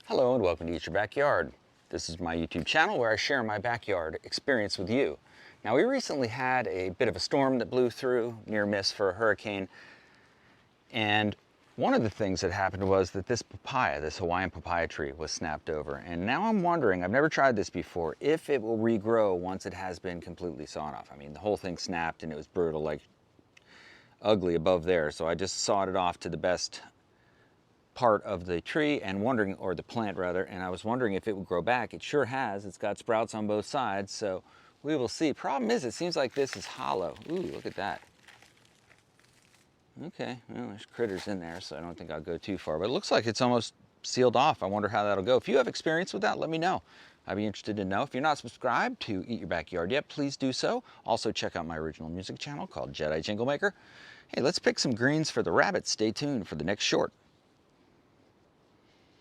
Hello and welcome to Eat Your Backyard. This is my YouTube channel where I share my backyard experience with you. Now, we recently had a bit of a storm that blew through, near miss for a hurricane, and one of the things that happened was that this papaya, this Hawaiian papaya tree, was snapped over. And now I'm wondering, I've never tried this before, if it will regrow once it has been completely sawn off. I mean, the whole thing snapped and it was brutal, like ugly above there, so I just sawed it off to the best part of the tree and wondering, or the plant rather, and I was wondering if it would grow back. It sure has. It's got sprouts on both sides, so we will see. Problem is, it seems like this is hollow. Ooh, look at that. Okay, well, there's critters in there, so I don't think I'll go too far, but it looks like it's almost sealed off. I wonder how that'll go. If you have experience with that, let me know. I'd be interested to know. If you're not subscribed to Eat Your Backyard yet, please do so. Also, check out my original music channel called Jedi Jingle Maker. Hey, let's pick some greens for the rabbits. Stay tuned for the next short.